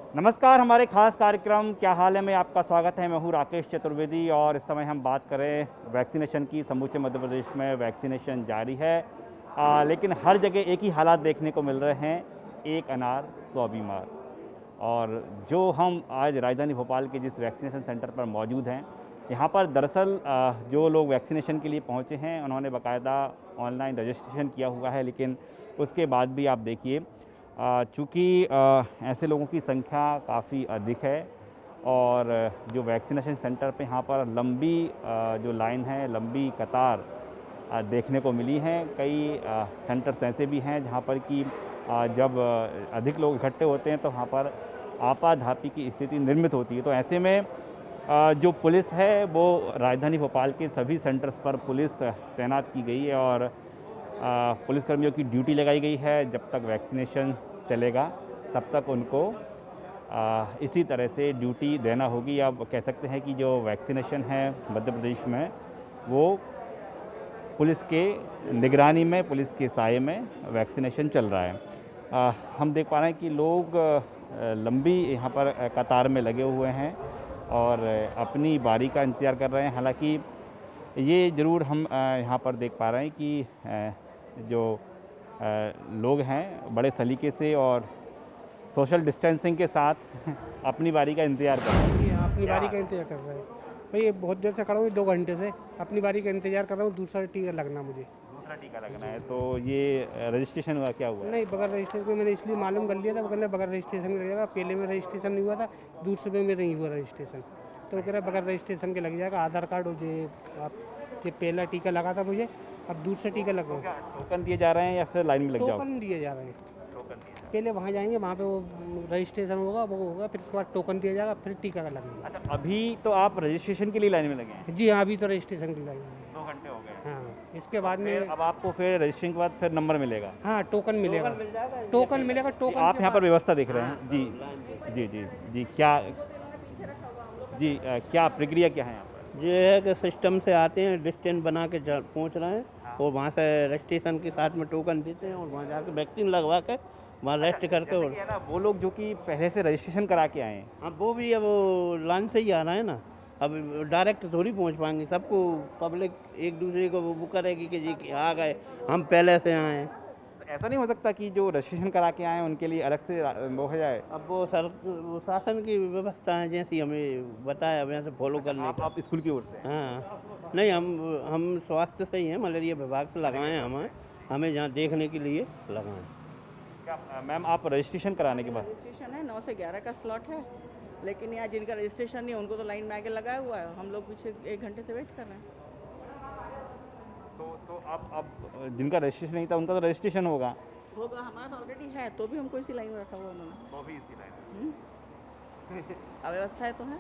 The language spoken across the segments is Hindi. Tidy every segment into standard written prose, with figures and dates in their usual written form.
नमस्कार, हमारे खास कार्यक्रम क्या हाल है में आपका स्वागत है। मैं हूं राकेश चतुर्वेदी और इस समय हम बात करें वैक्सीनेशन की। समूचे मध्य प्रदेश में वैक्सीनेशन जारी है, लेकिन हर जगह एक ही हालात देखने को मिल रहे हैं, एक अनार 100 बीमार। और जो हम आज राजधानी भोपाल के जिस वैक्सीनेशन सेंटर पर मौजूद हैं, यहाँ पर दरअसल जो लोग वैक्सीनेशन के लिए पहुँचे हैं उन्होंने बाकायदा ऑनलाइन रजिस्ट्रेशन किया हुआ है, लेकिन उसके बाद भी आप देखिए चूँकि ऐसे लोगों की संख्या काफ़ी अधिक है और जो वैक्सीनेशन सेंटर पे यहाँ पर लंबी जो लाइन है, लंबी कतार देखने को मिली हैं। कई सेंटर्स ऐसे भी हैं जहाँ पर कि जब अधिक लोग इकट्ठे होते हैं तो वहाँ पर आपाधापी की स्थिति निर्मित होती है। तो ऐसे में जो पुलिस है वो राजधानी भोपाल के सभी सेंटर्स पर पुलिस तैनात की गई है और पुलिसकर्मियों की ड्यूटी लगाई गई है। जब तक वैक्सीनेशन चलेगा तब तक उनको इसी तरह से ड्यूटी देना होगी। अब कह सकते हैं कि जो वैक्सीनेशन है मध्य प्रदेश में वो पुलिस के निगरानी में, पुलिस के साये में वैक्सीनेशन चल रहा है। हम देख पा रहे हैं कि लोग लंबी यहाँ पर कतार में लगे हुए हैं और अपनी बारी का इंतज़ार कर रहे हैं। हालांकि ये ज़रूर हम यहाँ पर देख पा रहे हैं कि जो लोग हैं बड़े सलीके से और सोशल डिस्टेंसिंग के साथ अपनी बारी का इंतज़ार कर रहे हैं। अपनी बारी का इंतजार कर रहे हैं भाई। ये बहुत देर से खड़ा हूँ, 2 घंटे से अपनी बारी का इंतजार कर रहा हूँ। दूसरा टीका लगना मुझे, दूसरा टीका लगना है। तो ये रजिस्ट्रेशन हुआ क्या हुआ? नहीं, बगैर रजिस्ट्रेशन को मैंने इसलिए मालूम कर लिया था। वो कहना बगैर रजिस्ट्रेशन के लग जाएगा। पहले में रजिस्ट्रेशन नहीं हुआ था, दूसरे में नहीं हुआ रजिस्ट्रेशन, तो वो कह रहा बगैर रजिस्ट्रेशन के लग जाएगा। आधार कार्ड और ये पहला टीका लगा था मुझे, अब दूसरा टीका लग रहा है। टोकन दिए जा रहे हैं या फिर लाइन में लग जाओ? टोकन दिए जा रहे हैं। पहले वहाँ जाएंगे, वहाँ पे वो रजिस्ट्रेशन होगा, वो होगा, फिर उसके बाद टोकन दिया जाएगा, फिर टीका का लगेगा। अच्छा, अभी तो आप रजिस्ट्रेशन के लिए लाइन में लगे हैं? जी हाँ, अभी तो रजिस्ट्रेशन की लाइन है। 2 घंटे हो गए। हाँ, इसके बाद में अब आपको फिर रजिस्ट्रेशन के बाद फिर नंबर मिलेगा? हाँ, टोकन मिलेगा। टोकन मिलेगा। टोकन आप यहाँ पर व्यवस्था देख रहे हैं? जी जी जी जी, क्या प्रक्रिया क्या है यहाँ पर? ये है कि सिस्टम से आते हैं, डिस्टेंस बना के पहुँच रहे हैं और वहाँ से रजिस्ट्रेशन के साथ में टोकन देते हैं और वहाँ जाकर वैक्सीन लगवा के वहाँ रेस्ट करके। और ना वो लोग जो कि पहले से रजिस्ट्रेशन करा के आए हैं, अब वो भी अब लाइन से ही आ रहा है ना, अब डायरेक्ट थोड़ी पहुँच पाएंगे। सबको पब्लिक एक दूसरे को वो करेगी कि जी कि आ गए, हम पहले से आए हैं। ऐसा नहीं हो सकता कि जो रजिस्ट्रेशन करा के आए हैं उनके लिए अलग से वो हो जाए? अब वो शासन की व्यवस्था है जैसी हमें बताया, अब यहाँ से फॉलो करने की। आप स्कूल की ओर से? हाँ, नहीं, हम स्वास्थ्य से ही हैं, मलेरिया विभाग से लगाए हैं। हमें जहाँ देखने के लिए लगाएं। क्या मैम आप रजिस्ट्रेशन कराने के बाद? रजिस्ट्रेशन है, 9 से 11 का स्लॉट है, लेकिन यहाँ जिनका रजिस्ट्रेशन नहीं है उनको तो लाइन में आके लगाया हुआ है। हम लोग पीछे 1 घंटे से वेट कर रहे हैं। तो अब जिनका रजिस्ट्रेशन नहीं था उनका तो रजिस्ट्रेशन होगा? हमारा तो ऑलरेडी है, तो भी हमको इसी लाइन में रखा हुआ उन्होंने। वो भी इसी लाइन अव्यवस्थाएं तो हैं।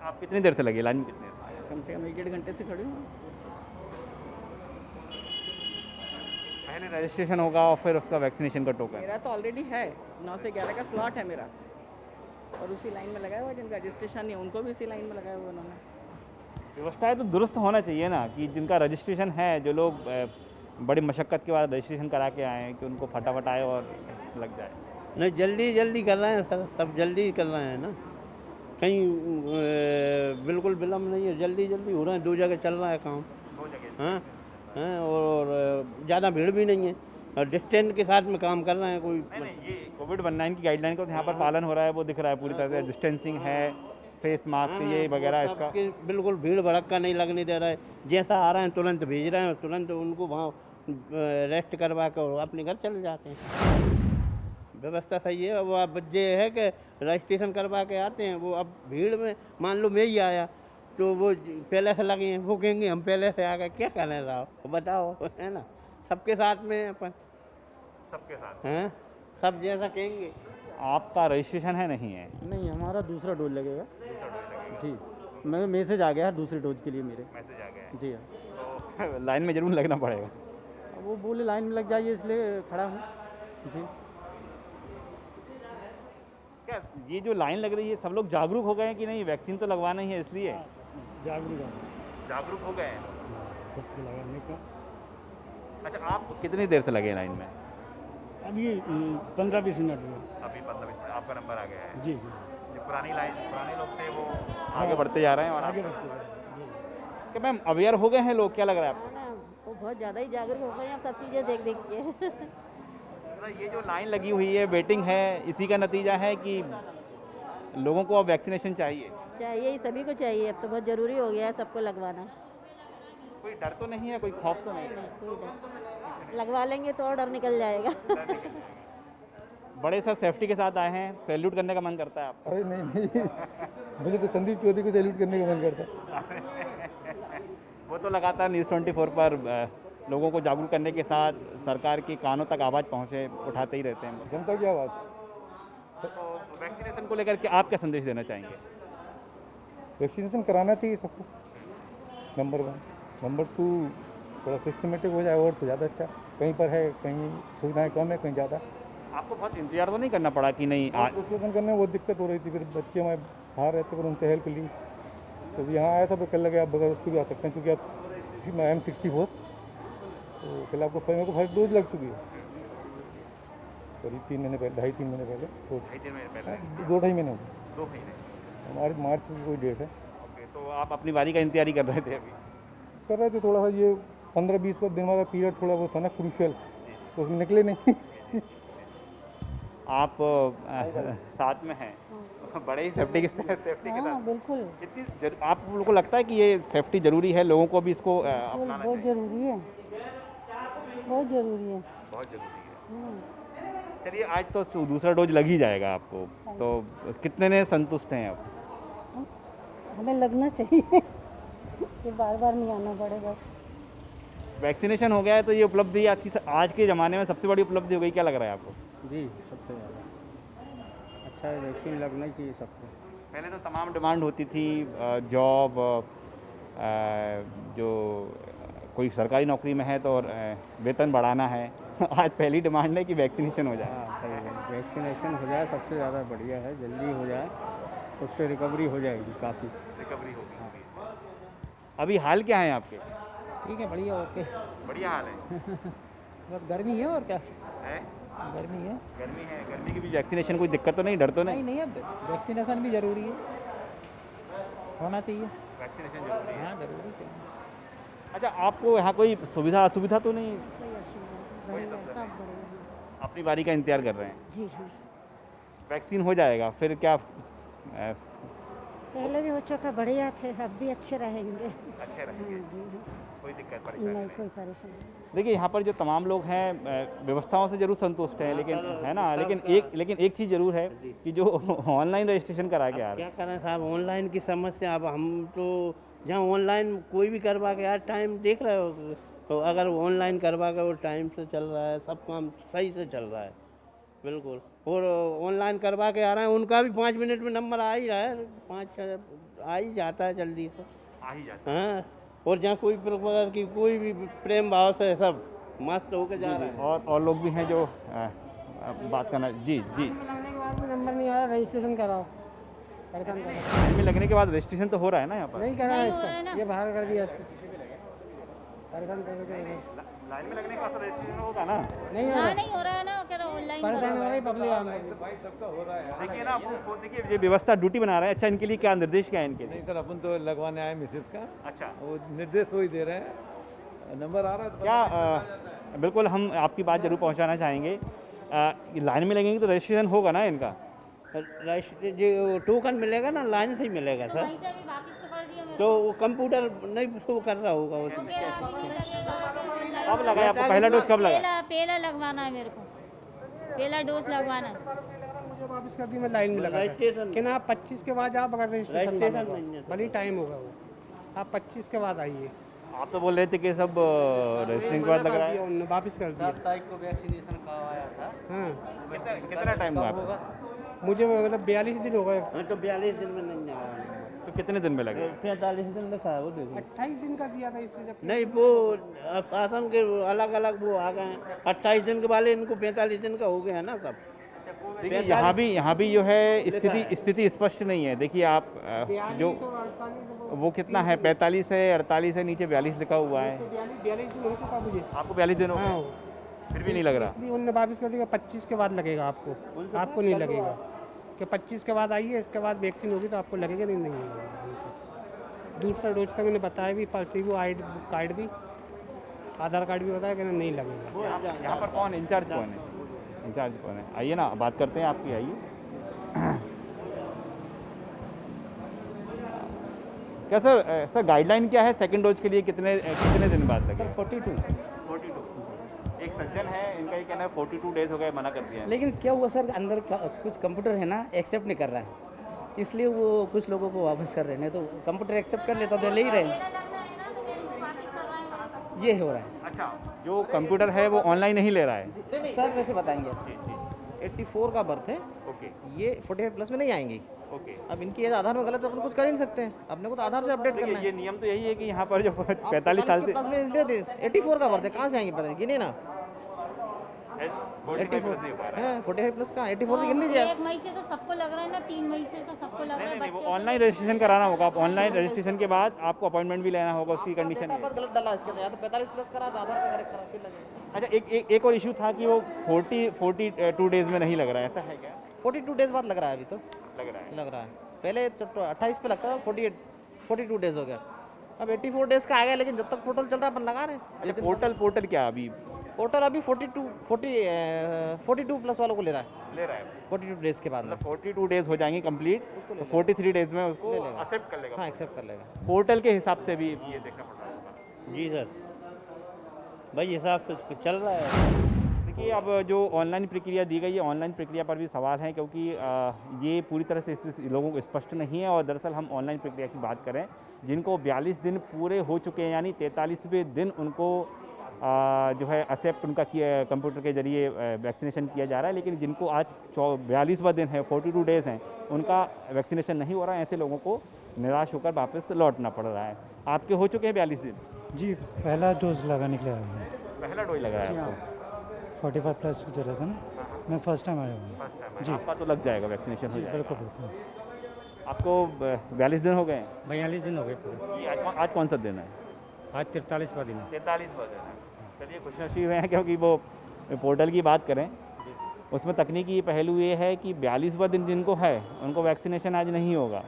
आप कितनी देर से लगे लाइन में? कितनी देर? कम से कम 1-1.5 घंटे से खड़ी हूँ। पहले रजिस्ट्रेशन होगा और फिर उसका वैक्सीनेशन का टोकन? मेरा तो ऑलरेडी है, 9 से 11 का स्लॉट है मेरा, और उसी लाइन में लगाया हुआ। जिनका रजिस्ट्रेशन नहीं है उनको भी इसी लाइन में लगाया हुआ उन्होंने। व्यवस्थाएं तो दुरुस्त होना चाहिए ना, कि जिनका रजिस्ट्रेशन है, जो लोग बड़ी मशक्क़त के बाद रजिस्ट्रेशन करा के आए हैं, कि उनको फटाफट आए और लग जाए। नहीं, जल्दी कर रहे हैं सर, सब जल्दी कर रहे हैं ना, कहीं बिल्कुल विलम्ब नहीं है, जल्दी हो रहा है। 2 जगह चल रहा है काम। 2 जगह? हाँ हाँ, और ज़्यादा भीड़ भी नहीं है और डिस्टेंस के साथ में काम कर रहे हैं। कोई नहीं, ये कोविड-19 की गाइडलाइन का तो यहाँ पर पालन हो रहा है, वो दिख रहा है पूरी तरह से। डिस्टेंसिंग है, फेस मास्क ये वगैरह, इसका बिल्कुल भीड़ भड़क्का नहीं लगने दे रहा है। जैसा आ रहे हैं तुरंत भेज रहे हैं, तुरंत उनको वहाँ रेस्ट करवा कर अपने घर चले जाते हैं। व्यवस्था सही है। वो अब ये है कि रजिस्ट्रेशन करवा के आते हैं, वो अब भीड़ में मान लो मैं ही आया तो वो पहले से लगे हैं, वो कहेंगे हम पहले से आ गए, क्या करने रहा बताओ, है ना। सबके साथ में अपन, सबके साथ हैं, सब जैसा कहेंगे। आपका रजिस्ट्रेशन है? नहीं है? नहीं, हमारा दूसरा डोज लगेगा जी। मैं मैसेज आ गया है दूसरे डोज के लिए मेरे। मैसेज आ गया है जी हाँ। तो लाइन में ज़रूर लगना पड़ेगा। अब वो बोले लाइन में लग जाइए, इसलिए खड़ा हूँ जी। क्या ये जो लाइन लग रही है, सब लोग जागरूक हो गए हैं कि नहीं वैक्सीन तो लगवाना ही है, इसलिए जागरूक हो गए हैं सबको लगाने का। अच्छा, आप कितनी देर से लगे लाइन में? अभी 15-20 मिनट हुए। अभी 15-20 मिनट आपका नंबर आ गया है। जी जी, जो पुराने लोग थे वो आगे बढ़ते जा रहे हैं और आगे बढ़ते हैं जी। कि मैम अवेयर हो गए हैं लोग, क्या लग रहा है आपको? ना वो बहुत ज़्यादा ही जागरूक हो गए हैं अब सब चीज़ें देख देख के। मतलब ये जो लाइन लगी हुई है, वेटिंग है, इसी का नतीजा है कि लोगों को अब वैक्सीनेशन चाहिए। चाहिए ही, सभी को चाहिए, अब तो बहुत ज़रूरी हो गया है सबको लगवाना। कोई डर तो नहीं है, कोई खौफ तो नहीं है? नहीं कोई डर, लगवा लेंगे तो और डर निकल जाएगा। बड़े सर सेफ्टी के साथ आए हैं, सैल्यूट करने का मन करता है आपको? अरे नहीं मुझे तो संदीप चौधरी को सैल्यूट करने का मन करता है। वो तो लगातार न्यूज़ 24 पर लोगों को जागरूक करने के साथ सरकार के कानों तक आवाज़ पहुँचे उठाते ही रहते हैं। जनता की आवाज़। तो वैक्सीनेशन को लेकर के आप क्या संदेश देना चाहेंगे? वैक्सीनेशन कराना चाहिए सबको, नंबर 1। नंबर 2 थोड़ा सिस्टमेटिक हो जाए और तो ज़्यादा अच्छा। कहीं पर है, कहीं सुविधाएं कम है, कहीं ज़्यादा। आपको बहुत इंतजार तो नहीं करना पड़ा कि नहीं वैक्सीनेशन करने में बहुत दिक्कत हो रही थी, फिर बच्चे हमारे बाहर रहते पर उनसे हेल्प ली, तो यहाँ आया था। फिर कल लगे आप बगैर उसको भी आ सकते हैं, क्योंकि आप M64 तो कल आपको मेरे को फर्स्ट डोज लग चुकी है करीब 3 महीने पहले, 2.5-3 महीने पहले। तो 2.5 महीने पहले? 2-2.5 महीने हो गए। 2 महीने। हमारे मार्च की कोई डेट है। ओके, तो आप अपनी बारी का इंतजार ही कर रहे थे अभी? कर रहे थे। थोड़ा सा ये 15-20 दिन वाला पीरियड थोड़ा वो था ना क्रूशियल, तो उसमें निकले नहीं। आप साथ में हैं, बड़े ही सेफ्टी के साथ। बिल्कुल आप लोगों को लगता है कि ये सेफ्टी ज़रूरी है, लोगों को भी इसको अपनाना बहुत चाहिए? ज़रूरी है, बहुत ज़रूरी है। बहुत ज़रूरी है। चलिए, आज तो दूसरा डोज लग ही जाएगा आपको, तो कितने ने संतुष्ट हैं आप? हमें लगना चाहिए कि बार बार नहीं आना पड़े बस। वैक्सीनेशन हो गया है तो ये उपलब्धि आज के ज़माने में सबसे बड़ी उपलब्धि हो गई, क्या लग रहा है आपको? जी सबसे ज़्यादा अच्छा है, वैक्सीन लगना ही चाहिए सबको। पहले तो तमाम डिमांड होती थी, जॉब, जो कोई सरकारी नौकरी में है तो वेतन बढ़ाना है। आज पहली डिमांड है कि वैक्सीनेशन हो जाए। हाँ सही है, वैक्सीनेशन हो जाए सबसे ज़्यादा बढ़िया है, जल्दी हो जाए, उससे रिकवरी हो जाएगी काफ़ी। रिकवरी होगी। अभी हाल क्या है आपके? ठीक है, बढ़िया, ओके। बढ़िया हाल है। बस गर्मी है और क्या है? गर्मी है। गर्मी की भी वैक्सीनेशन, कोई दिक्कत तो नहीं, डर तो नहीं? नहीं, अब वैक्सीनेशन भी ज़रूरी है, होना चाहिए। वैक्सीनेशन जरूरी है। हाँ ज़रूरी है। अच्छा, आपको यहाँ कोई सुविधा असुविधा तो नहीं? अपनी बारी का इंतजार कर रहे हैं? जी हाँ, वैक्सीन हो जाएगा फिर क्या? पहले भी हो चुका, बढ़िया थे, अब भी अच्छे रहेंगे। अच्छे रहेंगे, जी हाँ, कोई दिक्कत परेशानी नहीं नहीं। कोई परेशानी नहीं। देखिए, यहाँ पर जो तमाम लोग हैं व्यवस्थाओं से जरूर संतुष्ट हैं, लेकिन है ना, लेकिन एक चीज़ जरूर है कि जो ऑनलाइन रजिस्ट्रेशन करा के आ रहे क्या करें साहब, ऑनलाइन की समस्या। अब हम तो जहाँ ऑनलाइन कोई भी करवा के यार, टाइम देख रहे हो, तो अगर ऑनलाइन करवा के वो टाइम से चल रहा है, सब काम सही से चल रहा है बिल्कुल। और ऑनलाइन करवा के आ रहे हैं, उनका भी 5 मिनट में नंबर आ ही रहा है, 5-6 आ ही जाता है जल्दी से। आ ही जाते हाँ, और जहाँ कोई प्रकार की कोई भी प्रेम भाव से सब मस्त होकर जा रहा है। और लोग भी हैं जो बात करना। जी जी, लगने के बाद भी नंबर नहीं आया, रजिस्ट्रेशन कराओ, परेशान कर लाइन में लगने के बाद रजिस्ट्रेशन तो हो रहा है ना यहाँ पर? नहीं करा है इसका, ये बाहर कर दिया इसको, परेशान कर देते। लाइन में लगने के बाद तो रजिस्ट्रेशन होगा ना? नहीं हो रहा, नहीं हो रहा है ना, कह रहा ऑनलाइन परेशान हो रही पब्लिक आम। देखिए ना, आपको देखिए ये व्यवस्था ड्यूटी बना रहे हैं। अच्छा, इनके लिए क्या निर्देश क्या है इनके लिए? नहीं सर, अपन तो लगवाने आए मिसेस का, अच्छा, वो निर्देश तो ही दे रहे हैं, नंबर आ रहा है तो क्या बिल्कुल हम आपकी बात जरूर पहुंचाना चाहेंगे। लाइन में लगेंगे तो रजिस्ट्रेशन होगा ना इनका? जो टोकन मिलेगा ना, लाइन से ही मिलेगा सर, तो वो कंप्यूटर नहीं शो कर रहा होगा उसमें। कब लगा है आपको? पहला डोज कब लगा? पहला लगवाना है मेरे को, पहला डोज लगवाना है। मुझे वापस कर दी, मैं लाइन में लगा था रजिस्ट्रेशन कि ना आप 25 के बाद आप अगर रजिस्ट्रेशन रजिस्ट्रेशन नहीं है। भले टाइम होगा वो, आप 25 के बाद आइए। आप तो बोल रहे थे कि सब रजिस्ट्रेशन के बाद लग रहा है। उन्होंने वापस कर दिया। 7 तारीख को वैक्सीनेशन करवाया था। हाँ, कितना टाइम हुआ आपको? मुझे मतलब 42 दिन हो गए। हाँ, तो 42 दिन में नहीं आया, तो कितने दिन में लगे? 45 दिन लिखा है वो, देखो। 28 दिन का दिया था इसमें, जब नहीं, वो शासन के अलग अलग वो आ गए हैं, 28 दिन के वाले इनको 45 दिन का हो गया है ना सब। देखिए, यहाँ भी जो है स्थिति स्पष्ट नहीं है। देखिए आप जो वो कितना है, 45 है, 48 है, नीचे 42 लिखा हुआ है। 42 दिन हो चुका मुझे। आपको 42 दिन हो हाँ, गए? फिर भी नहीं लग रहा। इसलिए उन्होंने वापस कर दिया 25 के बाद लगेगा आपको, आपको नहीं लगेगा कि 25 के बाद आइए, इसके बाद वैक्सीन होगी तो आपको लगेगा, नहीं नहीं लगेगा उनको। दूसरा डोज का मैंने बताया भी, वो कार्ड भी, आधार कार्ड भी बताया कि नहीं लगेगा। यहाँ पर कौन इंचार्ज कौन है? इंचार्ज कौन है? आइए ना, बात करते हैं आपकी, आइए। क्या सर गाइडलाइन क्या है सेकंड डोज के लिए? कितने दिन बाद लगे? सर 42। 42। एक सज्जन है, इनका ये कहना है 42 डेज हो गए, मना कर दिया है। लेकिन क्या हुआ सर, अंदर कुछ कंप्यूटर है ना, एक्सेप्ट नहीं कर रहा है, इसलिए वो कुछ लोगों को वापस कर रहे हैं। नहीं तो कंप्यूटर एक्सेप्ट कर लेता तो ले ही रहे, ये हो रहा है। अच्छा, जो कंप्यूटर है वो ऑनलाइन नहीं ले रहा है? सर वैसे बताएंगे। 84 का बर्थ है, ओके ये 45 प्लस में नहीं आएंगी। ओके। अब इनकी एज आधार में गलत है, अपन कुछ कर ही नहीं सकते हैं, अपने को तो आधार से अपडेट करना है। ये नियम तो यही है कि यहाँ पर जो 45 साल से 84 का बर्थ है, कहाँ से आएंगे पता नहीं, गिने ना 84 है, 45 प्लस कहाँ, 84 से गिन लीजिए। 1 मई से तो सबको लग रहा है ना, 3 मई से तो सबको लग रहा है। नहीं, वो ऑनलाइन रजिस्ट्रेशन कराना होगा। आप ऑनलाइन रजिस्ट्रेशन के बाद आपको अपॉइंटमेंट भी लेना होगा, उसकी कंडीशन है। गलत डाला इसके अंदर, या तो 45 प्लस करा, तो आधार पे करेक्ट करा, फिर लगेगा। अच्छा, एक और इशू था कि वो 42 डेज में नहीं लग रहा है, ऐसा है क्या? 42 डेज बाद लग रहा है, अभी तो लग रहा है। पहले 28 पे लगता था, 42 डेज हो गया, अब 84 डेज का आ गया। लेकिन जब तक पोर्टल चल रहा है अपन लगा रहे हैं। अच्छा, पोर्टल क्या अभी? पोर्टल अभी 42 प्लस वालों को ले रहा है 42 डेज के बाद में। 42 डेज हो जाएंगे कंप्लीट, तो 43 डेज में उसको एक्सेप्ट कर लेगा। हाँ, एक्सेप्ट कर लेगा। पोर्टल के हिसाब से भी ये देखना पड़ रहा है। जी सर, भाई हिसाब से चल रहा है। देखिए, अब जो ऑनलाइन प्रक्रिया दी गई है, ऑनलाइन प्रक्रिया पर भी सवाल है, क्योंकि ये पूरी तरह से लोगों को स्पष्ट नहीं है। और दरअसल हम ऑनलाइन प्रक्रिया की बात करें, जिनको 42 दिन पूरे हो चुके हैं, यानी 43वें दिन उनको जो है एक्सेप्ट उनका कंप्यूटर के जरिए वैक्सीनेशन किया जा रहा है। लेकिन जिनको आज 42वां दिन है, 42 डेज़ हैं, उनका वैक्सीनेशन नहीं हो रहा है। ऐसे लोगों को निराश होकर वापस लौटना पड़ रहा है। आपके हो चुके हैं 42 दिन? जी, पहला डोज लगा निकला है। पहला डोज लगा है आपको? 45 प्लस जो रहता है ना, मैं फर्स्ट टाइम आया हूँ। जी, आपका तो लग जाएगा, वैक्सीनेशन हो जाएगा। बिल्कुल बिल्कुल। आपको 42 दिन हो गए? 42 दिन हो गए पूरे। आज कौन सा दिन है? आज 43वां दिन है। 43वां दिन है। चलिए, खुशनसीब हैं, क्योंकि वो पोर्टल की बात करें, उसमें तकनीकी पहलू ये है कि 42वां दिन जिनको है उनको वैक्सीनेशन आज नहीं होगा।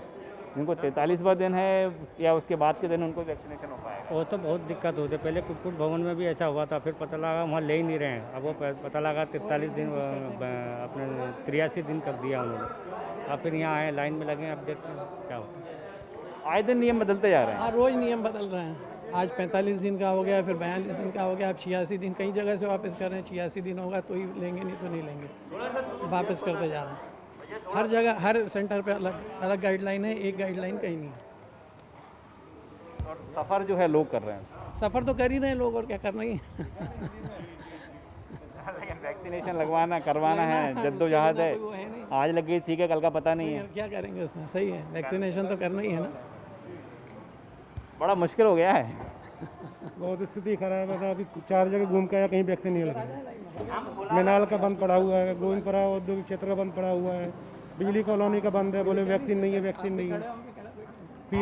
जिनको 43वां दिन है या उसके बाद के दिन उनको वैक्सीनेशन हो पाएगा। वो तो बहुत दिक्कत होती है। पहले कुक्कुट भवन में भी ऐसा हुआ था, फिर पता लगा वहाँ ले ही नहीं रहे हैं। अब वो पता लगा 43 दिन, अपने 83 दिन कर दिया उन्होंने। अब फिर यहाँ आए, लाइन में लगे, अब देखते हैं क्या होता है। आए दिन नियम बदलते जा रहे हैं। हाँ, रोज़ नियम बदल रहे हैं। आज 45 दिन का हो गया, फिर 42 दिन का हो गया, अब 86 दिन। कई जगह से वापस कर रहे हैं, 86 दिन होगा तो ही लेंगे, नहीं तो नहीं लेंगे। वापस करते जा रहे हैं। हर जगह, हर सेंटर पे अलग अलग गाइडलाइन है, एक गाइडलाइन कहीं नहीं है। और सफ़र जो है लोग कर रहे हैं। सफ़र तो कर ही रहे हैं लोग, और क्या करना ही है। लेकिन वैक्सीनेशन लगवाना, करवाना है, जद्दोजहद है। आज लग गई, ठीक है, कल का पता नहीं है। क्या करेंगे उसमें? सही है, वैक्सीनेशन तो करना ही है ना। बड़ा मुश्किल हो गया है। बहुत स्थिति खराब है। अभी 4 जगह घूम के आया, कहीं वैक्सीन नहीं लगा। मैनाल का बंद पड़ा हुआ है, गोविंदपुरा औद्योगिक क्षेत्र का बंद पड़ा हुआ है, बिजली कॉलोनी का बंद है, बोले वैक्सीन नहीं है, वैक्सीन नहीं है।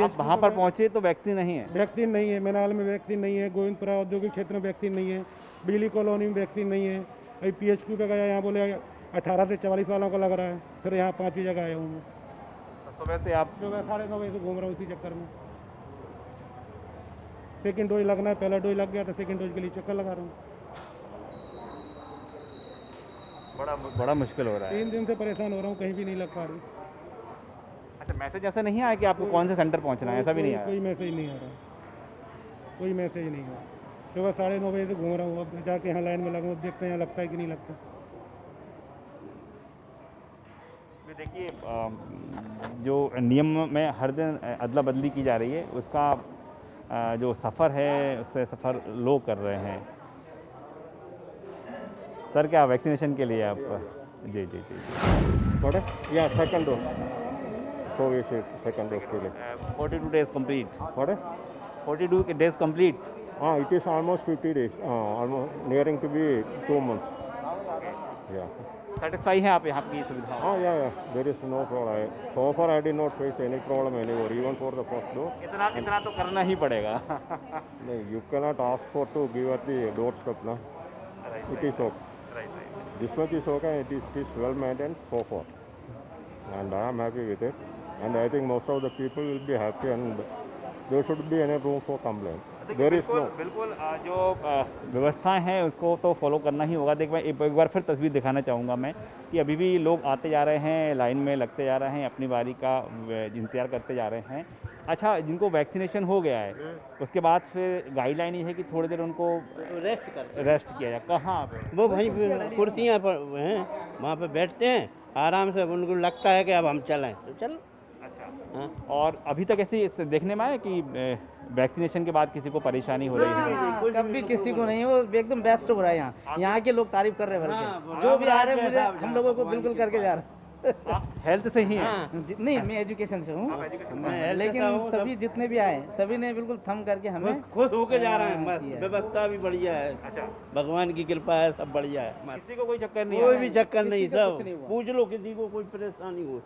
आप वहाँ पर पहुँचे तो वैक्सीन नहीं है? वैक्सीन नहीं है, मैनाल में वैक्सीन नहीं है, गोविंदपुरा औद्योगिक क्षेत्र में वैक्सीन नहीं है, बिजली कॉलोनी में वैक्सीन नहीं है। अभी PHQ पे गया, यहाँ बोले 18 से 44 वालों का लग रहा है। फिर यहाँ 5वीं जगह आया हूँ मैं। सुबह से आप? सुबह 9:30 बजे से घूम रहा हूँ इसी चक्कर में। सेकेंड डोज लगना है, पहला डोज लग गया तो सेकेंड डोज के लिए चक्कर लगा रहा हूँ। बड़ा मुश्किल हो रहा है। 3 दिन से परेशान हो रहा हूँ, कहीं भी नहीं लग पा रही। अच्छा, मैसेज ऐसा नहीं आया कि आपको कौन से सेंटर पहुंचना है? ऐसा भी नहीं आया? कोई मैसेज नहीं आ रहा, कोई मैसेज नहीं है। सुबह 9:30 बजे से घूम रहा हूँ, अब जाके यहाँ लाइन में लगा, अब देखते हैं यहाँ लगता है कि नहीं लगता। देखिए, जो नियम में हर दिन अदला बदली की जा रही है, उसका जो सफ़र है उससे सफ़र लोग कर रहे हैं। सर, क्या वैक्सीनेशन के लिए आप? जी जी जी। Yeah second dose, Covishield second dose के लिए 42 डेज कंप्लीट। 42 days complete? हाँ, it is almost 50 days, almost nearing to be 2 months। Yeah satisfy हैं आप यहाँ की सुविधा? हाँ, yeah there is no problem. So far I did not face any problem anywhere, even for the first dose. इतना तो करना ही पड़ेगा। नहीं, you can not ask for to give at the door step ना। it is okay. This much is okay. It is well maintained so far, and I am happy with it. And I think most of the people will be happy, and there should be any room for complaint. There is no. बिल्कुल जो व्यवस्थाएं हैं उसको तो फॉलो करना ही होगा। देख मैं एक बार फिर तस्वीर दिखाना चाहूँगा मैं कि अभी भी लोग आते जा रहे हैं, लाइन में लगते जा रहे हैं, अपनी बारी का इंतजार करते जा रहे हैं। अच्छा, जिनको वैक्सीनेशन हो गया है उसके बाद फिर गाइडलाइन ये है कि थोड़ी देर उनको रेस्ट किया जाए। कहाँ पे? वो वहीं कुर्सियाँ पर हैं, वहाँ पे बैठते हैं आराम से। उनको लगता है कि अब हम चलें तो चल। अच्छा। हाँ। और अभी तक ऐसे देखने में आया कि वैक्सीनेशन के बाद किसी को परेशानी हो रही है? कभी किसी को नहीं, वो एकदम बेस्ट हो रहा है यहाँ के लोग तारीफ कर रहे हैं बल्कि जो भी आ रहे हैं मुझे हम लोगों को बिल्कुल करके जा रहे हैं। हेल्थ से ही है? नहीं, मैं एजुकेशन से हूँ, लेकिन सभी जितने भी आए सभी ने बिल्कुल थम करके हमें खुद होके जा रहे हैं। बस व्यवस्था भी बढ़िया है। अच्छा, भगवान की कृपा है, सब बढ़िया है। किसी को कोई चक्कर नहीं कोई है? भी चक्कर नहीं, सब पूछ लो, किसी को कोई परेशानी हो।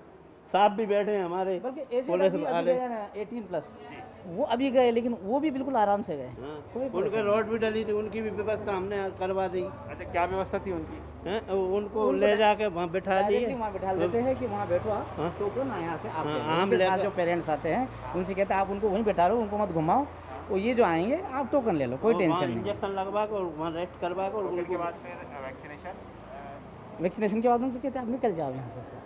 साहब भी बैठे हैं हमारे बल्कि पुलिस वाले 18+ वो अभी गए, लेकिन वो भी बिल्कुल आराम से गए। उनके रोड भी डली थी, उनकी भी व्यवस्था हमने करवा दी। अच्छा, क्या व्यवस्था थी उनकी? उनको ले जाके वहाँ बैठा दिए। वहाँ बैठा देते हैं कि वहाँ बैठो आप, टोकन यहाँ से आप उनके साथ जो पेरेंट्स आते हैं उनसे कहते हैं आप उनको वहीं बैठा रहो, उनको मत घुमाओ। वो ये जो आएंगे आप टोकन ले लो, कोई टेंशन नहीं। इंजेक्शन लगवा कर वहाँ रेस्ट करवा कर उनके बाद वैक्सीनेशन के बाद उनको कहते हैं आप निकल जाओ यहाँ से।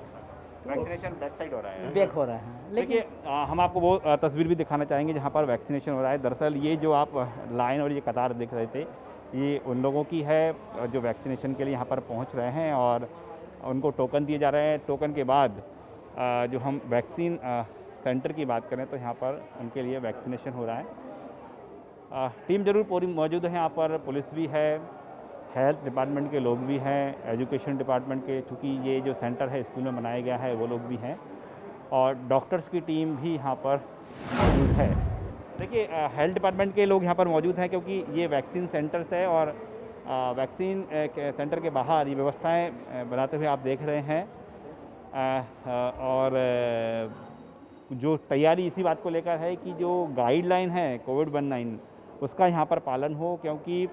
वैक्सीनेशन बैक साइड हो रहा है? बैक हो रहा है। देखिए हम आपको वो तस्वीर भी दिखाना चाहेंगे जहाँ पर वैक्सीनेशन हो रहा है। दरअसल ये जो आप लाइन और ये कतार देख रहे थे, ये उन लोगों की है जो वैक्सीनेशन के लिए यहाँ पर पहुँच रहे हैं और उनको टोकन दिए जा रहे हैं। टोकन के बाद जो हम वैक्सीन सेंटर की बात करें तो यहाँ पर उनके लिए वैक्सीनेशन हो रहा है। टीम ज़रूर पूरी मौजूद है यहाँ पर, पुलिस भी है, हेल्थ डिपार्टमेंट के लोग भी हैं, एजुकेशन डिपार्टमेंट के, चूँकि ये जो सेंटर है स्कूल में बनाया गया है वो लोग भी हैं और डॉक्टर्स की टीम भी यहाँ पर मौजूद है। देखिए हेल्थ डिपार्टमेंट के लोग यहाँ पर मौजूद हैं क्योंकि ये वैक्सीन सेंटर्स है और वैक्सीन सेंटर के बाहर ये व्यवस्थाएं बनाते हुए आप देख रहे हैं। और जो तैयारी इसी बात को लेकर है कि जो गाइडलाइन है कोविड-19 उसका यहाँ पर पालन हो, क्योंकि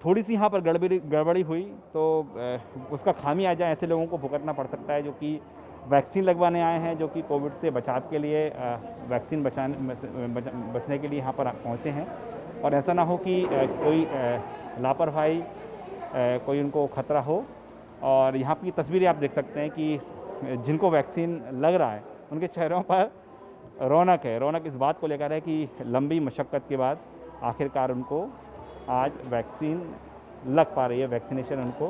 थोड़ी सी यहाँ पर गड़बड़ी हुई तो उसका खामी आ जाए ऐसे लोगों को भुगतना पड़ सकता है जो कि वैक्सीन लगवाने आए हैं, जो कि कोविड से बचाव के लिए वैक्सीन बचने के लिए यहाँ पर पहुँचे हैं। और ऐसा ना हो कि कोई लापरवाही, कोई उनको खतरा हो। और यहाँ की तस्वीरें आप देख सकते हैं कि जिनको वैक्सीन लग रहा है उनके चेहरों पर रौनक है। रौनक इस बात को लेकर है कि लंबी मशक्क़त के बाद आखिरकार उनको आज वैक्सीन लग पा रही है, वैक्सीनेशन उनको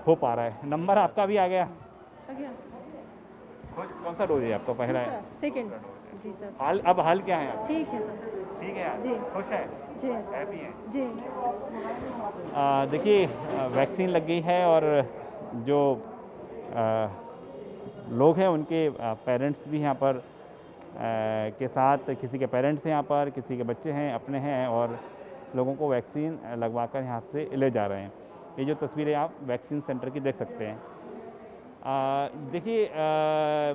हो पा रहा है। नंबर आपका भी आ गया? कौन सा डोज है आपका? पहला है? सेकंड। जी सर। हाल क्या है आप? ठीक है सर। ठीक है आप? जी। खुश है? जी। हैप्पी है? जी। देखिए वैक्सीन लग गई है और जो लोग हैं उनके पेरेंट्स भी यहाँ पर के साथ, किसी के पेरेंट्स हैं यहाँ पर, किसी के बच्चे हैं, अपने हैं और लोगों को वैक्सीन लगवाकर यहाँ से ले जा रहे हैं। ये जो तस्वीरें आप वैक्सीन सेंटर की देख सकते हैं। देखिए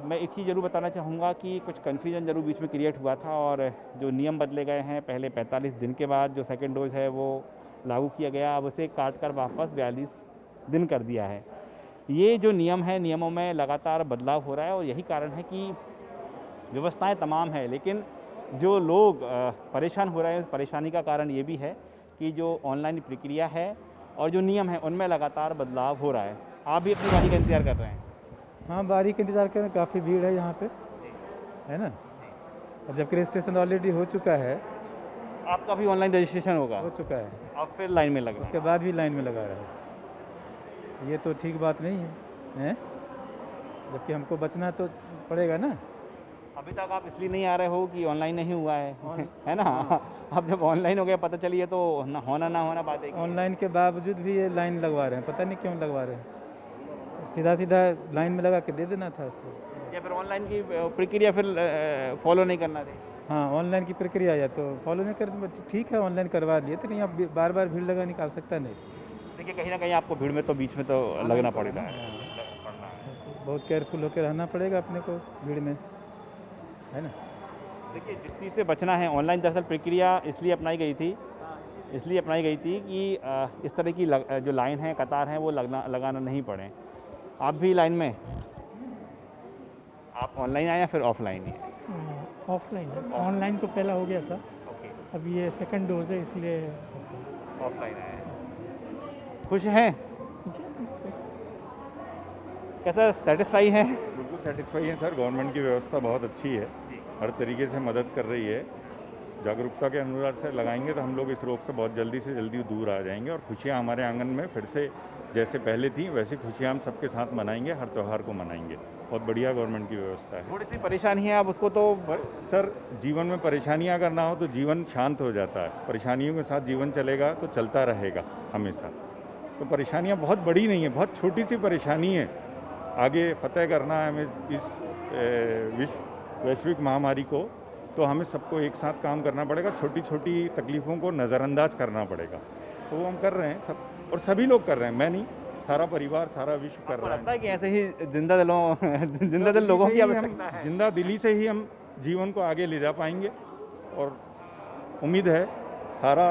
मैं एक चीज़ ज़रूर बताना चाहूँगा कि कुछ कन्फ्यूजन ज़रूर बीच में क्रिएट हुआ था और जो नियम बदले गए हैं, पहले 45 दिन के बाद जो सेकेंड डोज है वो लागू किया गया, अब उसे काट कर वापस 42 दिन कर दिया है। ये जो नियम है, नियमों में लगातार बदलाव हो रहा है और यही कारण है कि व्यवस्थाएं तमाम हैं, लेकिन जो लोग परेशान हो रहे हैं, उस परेशानी का कारण ये भी है कि जो ऑनलाइन प्रक्रिया है और जो नियम है उनमें लगातार बदलाव हो रहा है। आप भी अपनी बारी का इंतज़ार कर रहे हैं? हाँ, बारी का इंतज़ार कर रहे हैं, काफ़ी भीड़ है यहाँ पे, है ना। और जबकि रजिस्ट्रेशन ऑलरेडी हो चुका है। आपका भी ऑनलाइन रजिस्ट्रेशन होगा? हो चुका है। आप फिर लाइन में लगे? उसके बाद भी लाइन में लगा रहा है। ये तो ठीक बात नहीं है, जबकि हमको बचना तो पड़ेगा ना। अभी तक आप इसलिए नहीं आ रहे हो कि ऑनलाइन नहीं हुआ है ना। अब जब ऑनलाइन हो गया पता चलिए तो ना होना बात है। ऑनलाइन के बावजूद भी ये लाइन लगवा रहे हैं, पता नहीं क्यों लगवा रहे हैं। सीधा लाइन में लगा के दे देना था उसको, या फिर ऑनलाइन की प्रक्रिया फिर फॉलो नहीं करना थी। हाँ, ऑनलाइन की प्रक्रिया या तो फॉलो नहीं कर, ठीक है ऑनलाइन करवा दिए तो नहीं, अब बार बार भीड़ लगाने की आवश्यकता नहीं थी। देखिए कहीं ना कहीं आपको भीड़ में तो बीच में तो लगना पड़ेगा, बहुत केयरफुल होकर रहना पड़ेगा अपने को भीड़ में, है ना। देखिए जिस चीज़ से बचना है, ऑनलाइन दरअसल प्रक्रिया इसलिए अपनाई गई थी इसलिए अपनाई गई थी कि इस तरह की जो लाइन है, कतार है, वो लगाना नहीं पड़े। आप भी लाइन में, आप ऑनलाइन आए या फिर ऑफलाइन ही? ऑफलाइन है, ऑनलाइन तो पहला हो गया था, अभी ये सेकंड डोज है इसलिए ऑफलाइन आए। खुश हैं? कैसा सेटिस्फाई हैं? बिल्कुल सेटिस्फाई है सर। गवर्नमेंट की व्यवस्था बहुत अच्छी है, हर तरीके से मदद कर रही है। जागरूकता के अनुसार से लगाएंगे तो हम लोग इस रोग से बहुत जल्दी से जल्दी दूर आ जाएंगे और खुशियाँ हमारे आंगन में फिर से जैसे पहले थी वैसी खुशियाँ हम सबके साथ मनाएंगे, हर त्यौहार को मनाएंगे। बहुत बढ़िया गवर्नमेंट की व्यवस्था है। थोड़ी सी परेशानी है, आप उसको तो सर जीवन में परेशानियाँ अगर ना हो तो जीवन शांत हो जाता है। परेशानियों के साथ जीवन चलेगा तो चलता रहेगा हमेशा। तो परेशानियाँ बहुत बड़ी नहीं है, बहुत छोटी सी परेशानी है। आगे फतेह करना है हमें इस वैश्विक महामारी को, तो हमें सबको एक साथ काम करना पड़ेगा। छोटी छोटी तकलीफ़ों को नज़रअंदाज करना पड़ेगा, तो वो हम कर रहे हैं सब, और सभी लोग कर रहे हैं। मैं नहीं, सारा परिवार, सारा विश्व कर रहा है। कि ऐसे ही जिंदा दिल लोगों की आवश्यकता है। जिंदा दिली से ही हम जीवन को आगे ले जा पाएंगे और उम्मीद है सारा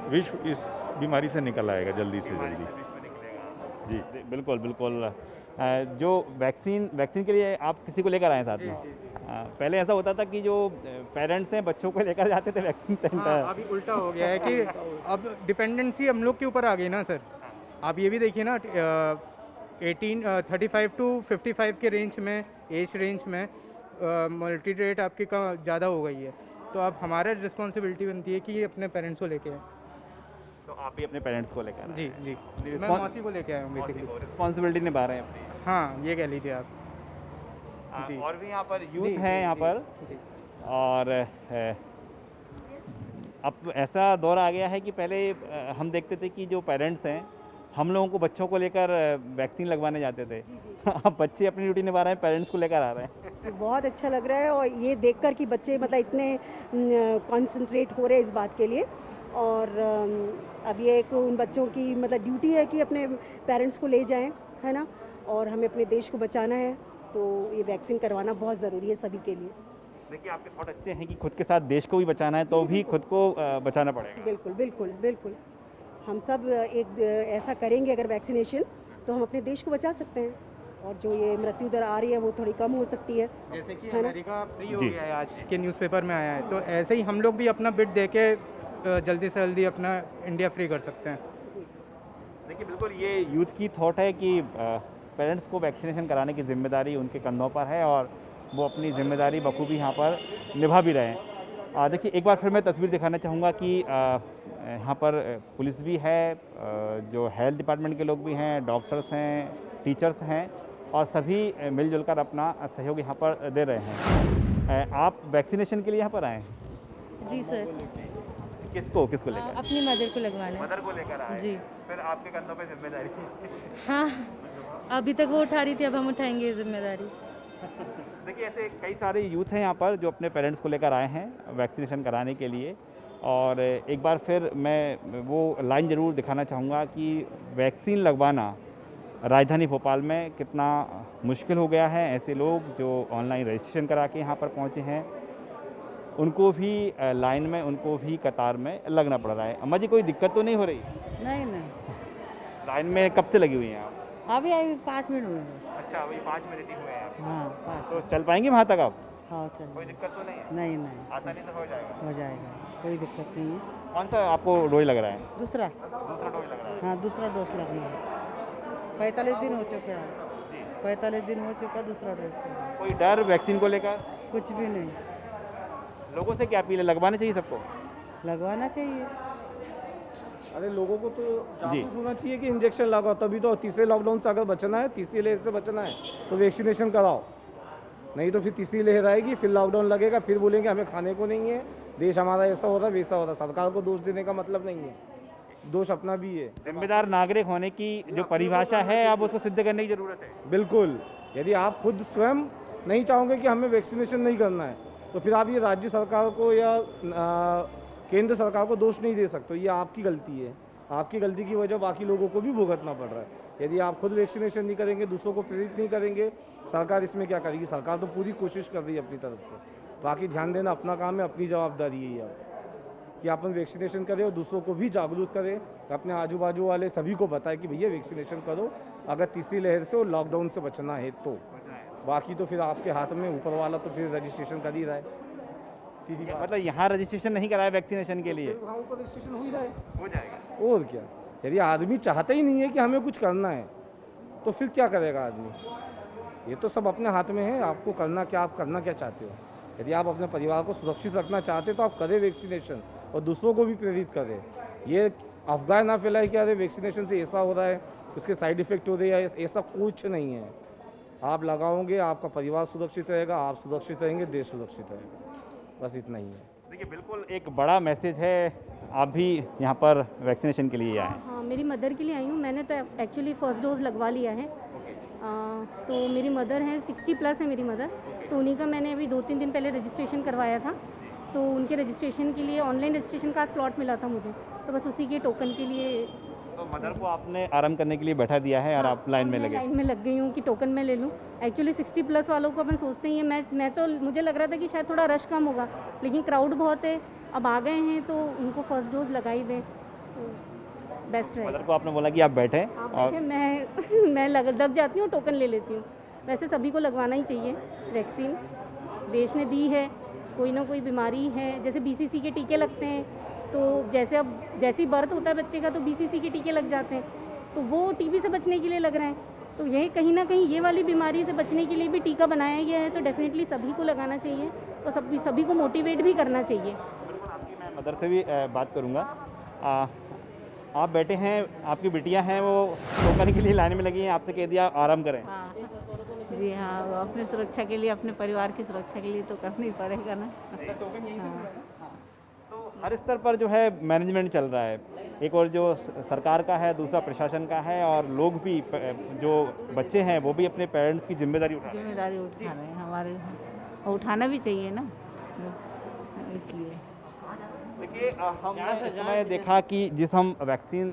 विश्व इस बीमारी से निकल आएगा जल्दी से जल्दी। जी बिल्कुल बिल्कुल। जो वैक्सीन के लिए आप किसी को लेकर आए साथ में? पहले ऐसा होता था कि जो पेरेंट्स हैं बच्चों को लेकर जाते थे वैक्सीन सेंटर। हाँ, अभी उल्टा हो गया है कि अब डिपेंडेंसी हम लोग के ऊपर आ गई ना सर। आप ये भी देखिए ना, 35 टू 55 के रेंज में, एज रेंज में मल्टी रेट आपकी ज़्यादा हो गई है। तो अब हमारा रिस्पॉन्सिबिलिटी बनती है कि अपने पेरेंट्स को लेके आए। तो आप भी अपने पेरेंट्स को लेकर? जी जी, मैं मौसी को लेके आया हूँ बेसिकली। रिस्पॉन्सिबिलिटी निभा रहे हैं अपनी? हाँ, ये कह लीजिए आप। जी। और भी यहाँ पर यूथ हैं यहाँ पर, और अब ऐसा दौर आ गया है कि पहले हम देखते थे कि जो पेरेंट्स हैं हम लोगों को बच्चों को लेकर वैक्सीन लगवाने जाते थे। अब बच्चे अपनी ड्यूटी निभा रहे हैं, पेरेंट्स को लेकर आ रहे हैं। बहुत अच्छा लग रहा है, और ये देखकर कि बच्चे मतलब इतने कंसंट्रेट हो रहे हैं इस बात के लिए। और अब ये एक उन बच्चों की मतलब ड्यूटी है कि अपने पेरेंट्स को ले जाएं, है ना, और हमें अपने देश को बचाना है, तो ये वैक्सीन करवाना बहुत ज़रूरी है सभी के लिए। देखिए आपके थॉट अच्छे हैं कि खुद के साथ देश को भी बचाना है, तो भी खुद को बचाना पड़ेगा। बिल्कुल बिल्कुल बिल्कुल, हम सब एक ऐसा करेंगे अगर वैक्सीनेशन, तो हम अपने देश को बचा सकते हैं, और जो ये मृत्यु दर आ रही है वो थोड़ी कम हो सकती है। जैसे कि अमेरिका फ्री हो गया है, आज के न्यूज़पेपर में आया है, तो ऐसे ही हम लोग भी अपना बिट दे के जल्दी से जल्दी अपना इंडिया फ्री कर सकते हैं। देखिए बिल्कुल ये यूथ की थॉट है कि पेरेंट्स को वैक्सीनेशन कराने की जिम्मेदारी उनके कंधों पर है, और वो अपनी जिम्मेदारी बखूबी यहाँ पर निभा भी रहे हैं। देखिए एक बार फिर मैं तस्वीर दिखाना चाहूँगा कि यहाँ पर पुलिस भी है, जो हेल्थ डिपार्टमेंट के लोग भी हैं, डॉक्टर्स हैं, टीचर्स हैं, और सभी मिलजुल कर अपना सहयोग यहाँ पर दे रहे हैं। आप वैक्सीनेशन के लिए यहाँ पर आए? जी सर। किसको लेकर? अपनी मदर को लगवाना है। मदर को लेकर आए? जी। फिर आपके कंधों पे जिम्मेदारी? हाँ, अभी तक वो उठा रही थी, अब हम उठाएंगे ये जिम्मेदारी। देखिए ऐसे कई सारे यूथ हैं यहाँ पर जो अपने पेरेंट्स को लेकर आए हैं वैक्सीनेशन कराने के लिए, और एक बार फिर मैं वो लाइन ज़रूर दिखाना चाहूँगा कि वैक्सीन लगवाना राजधानी भोपाल में कितना मुश्किल हो गया है। ऐसे लोग जो ऑनलाइन रजिस्ट्रेशन करा के यहाँ पर पहुँचे हैं, उनको भी लाइन में, उनको भी कतार में लगना पड़ रहा है। अम्मा जी कोई दिक्कत तो नहीं हो रही? नहीं। लाइन में कब से लगी हुई हैं आप? अभी 5 मिनट हुए हैं। अच्छा, अभी 5 मिनट ही हुए हैं आप? हाँ 5। तो चल पाएंगे वहाँ तक आप? हाँ चल। कोई दिक्कत तो नहीं है? नहीं। आसानी से हो जाएगा? हो जाएगा, कोई दिक्कत नहीं है। कौन सा आपको डोज लग रहा है? दूसरा डोज लग रहा है? हाँ, दूसरा डोज लगना है। 45 दिन हो चुके हैं। 45 दिन हो चुका, दूसरा डोज। कोई डर वैक्सीन को लेकर? कुछ भी नहीं। लोगों से क्या अपील है, लगवाना चाहिए सबको? लगवाना चाहिए। अरे लोगों को तो जागरूक होना चाहिए कि इंजेक्शन लगाओ, तभी तो तीसरे लॉकडाउन से अगर बचना है, तीसरी लहर से बचना है तो वैक्सीनेशन कराओ, नहीं तो फिर तीसरी लहर आएगी, फिर लॉकडाउन लगेगा, फिर बोलेंगे हमें खाने को नहीं है, देश हमारा ऐसा हो रहा है वैसा हो रहा है। सरकार को दोष देने का मतलब नहीं है, दोष अपना भी है। जिम्मेदार नागरिक होने की जो परिभाषा है अब उसको सिद्ध करने की ज़रूरत है। बिल्कुल, यदि आप खुद स्वयं नहीं चाहोगे कि हमें वैक्सीनेशन नहीं करना है, तो फिर आप ये राज्य सरकार को या केंद्र सरकार को दोष नहीं दे सकते। ये आपकी गलती है, आपकी गलती की वजह बाकी लोगों को भी भुगतना पड़ रहा है। यदि आप खुद वैक्सीनेशन नहीं करेंगे, दूसरों को प्रेरित नहीं करेंगे, सरकार इसमें क्या करेगी? सरकार तो पूरी कोशिश कर रही है अपनी तरफ से, बाकी ध्यान देना अपना काम है, अपनी जवाबदारी है। ये कि अपन वैक्सीनेशन करें और दूसरों को भी जागरूक करें, अपने आजू बाजू वाले सभी को बताएं कि भैया वैक्सीनेशन करो अगर तीसरी लहर से और लॉकडाउन से बचना है तो। बाकी तो फिर आपके हाथ में, ऊपर वाला तो फिर रजिस्ट्रेशन कर ही रहा है, सीधी बात। मतलब यहाँ रजिस्ट्रेशन नहीं कराया वैक्सीनेशन के लिए? वहाँ ऊपर रजिस्ट्रेशन हो ही रहा है, हो जाएगा। और क्या। यदि आदमी चाहता ही नहीं है कि हमें कुछ करना है तो फिर क्या करेगा आदमी? ये तो सब अपने हाथ में है, आपको करना क्या, आप करना क्या चाहते हो। यदि आप अपने परिवार को सुरक्षित रखना चाहते हो तो आप करें वैक्सीनेशन और दूसरों को भी प्रेरित करें। ये अफवाह ना फैलाए कि अरे वैक्सीनेशन से ऐसा हो रहा है, इसके साइड इफ़ेक्ट हो रहे हैं, ऐसा कुछ नहीं है। आप लगाओगे, आपका परिवार सुरक्षित रहेगा, आप सुरक्षित रहेंगे, देश सुरक्षित रहेगा, बस इतना ही है। देखिए बिल्कुल एक बड़ा मैसेज है, आप भी यहाँ पर वैक्सीनेशन के लिए आए। हाँ, मेरी मदर के लिए आई हूँ। मैंने तो एक्चुअली फर्स्ट डोज लगवा लिया है। तो मेरी मदर है, 60+ है मेरी मदर, तो उन्हीं का मैंने अभी 2-3 दिन पहले रजिस्ट्रेशन करवाया था। तो उनके रजिस्ट्रेशन के लिए ऑनलाइन रजिस्ट्रेशन का स्लॉट मिला था मुझे, तो बस उसी के टोकन के लिए। तो मदर को आपने आराम करने के लिए बैठा दिया है और आप लाइन में लगे? लाइन में लग गई हूँ कि टोकन मैं ले लूँ। एक्चुअली 60+ वालों को अपन सोचते ही हैं, मैं तो मुझे लग रहा था कि शायद थोड़ा रश कम होगा, लेकिन क्राउड बहुत है। अब आ गए हैं तो उनको फर्स्ट डोज लगा ही दें तो बेस्ट रहेगा। मदर को आपने बोला कि आप बैठें और मैं लग जाती हूँ, टोकन ले लेती हूँ। वैसे सभी को लगवाना ही चाहिए वैक्सीन, देश ने दी है। कोई ना कोई बीमारी है, जैसे BCC के टीके लगते हैं, तो जैसे ही बर्थ होता है बच्चे का तो BCC के टीके लग जाते हैं, तो वो TB से बचने के लिए लग रहे हैं। तो यही कहीं ना कहीं ये वाली बीमारी से बचने के लिए भी टीका बनाया गया है, तो डेफिनेटली सभी को लगाना चाहिए और सभी को मोटिवेट भी करना चाहिए। मैं मदर से भी बात करूँगा। आप बैठे हैं, आपकी बिटियां हैं, वो टोकन के लिए लाइन में लगी हैं, आपसे कह दिया आराम करें। हाँ जी हाँ, वो अपनी सुरक्षा के लिए, अपने परिवार की सुरक्षा के लिए तो करना ही पड़ेगा ना। तो हर स्तर पर जो है मैनेजमेंट चल रहा है, एक और जो सरकार का है, दूसरा प्रशासन का है, और लोग भी जो बच्चे हैं वो भी अपने पेरेंट्स की जिम्मेदारी उठा रहे हैं हमारे, और उठाना भी चाहिए ना, इसलिए। देखिए हमने इस समय देखा कि जिस हम वैक्सीन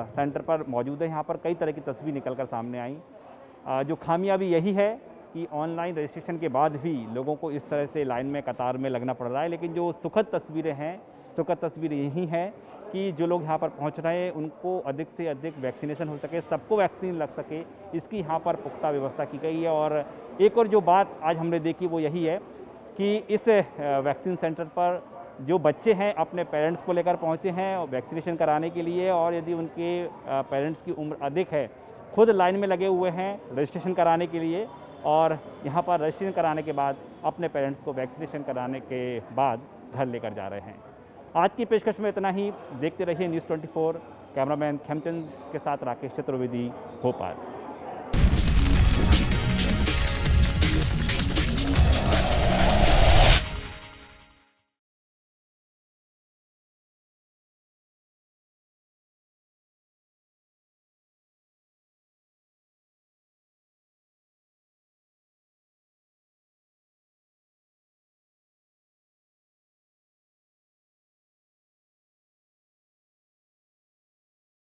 सेंटर पर मौजूद है, यहाँ पर कई तरह की तस्वीर निकलकर सामने आई। जो खामियां भी यही है कि ऑनलाइन रजिस्ट्रेशन के बाद भी लोगों को इस तरह से लाइन में, कतार में लगना पड़ रहा है। लेकिन जो सुखद तस्वीरें हैं, सुखद तस्वीर यही है कि जो लोग यहाँ पर पहुँच रहे हैं उनको अधिक से अधिक वैक्सीनेशन हो सके, सबको वैक्सीन लग सके, इसकी यहाँ पर पुख्ता व्यवस्था की गई है। और एक और जो बात आज हमने देखी वो यही है कि इस वैक्सीन सेंटर पर जो बच्चे हैं अपने पेरेंट्स को लेकर पहुँचे हैं वैक्सीनेशन कराने के लिए, और यदि उनके पेरेंट्स की उम्र अधिक है, खुद लाइन में लगे हुए हैं रजिस्ट्रेशन कराने के लिए, और यहाँ पर रजिस्ट्रेशन कराने के बाद अपने पेरेंट्स को वैक्सीनेशन कराने के बाद घर लेकर जा रहे हैं। आज की पेशकश में इतना ही। देखते रहिए News 24। कैमरामैन खेमचंद के साथ राकेश चतुर्वेदी, भोपाल।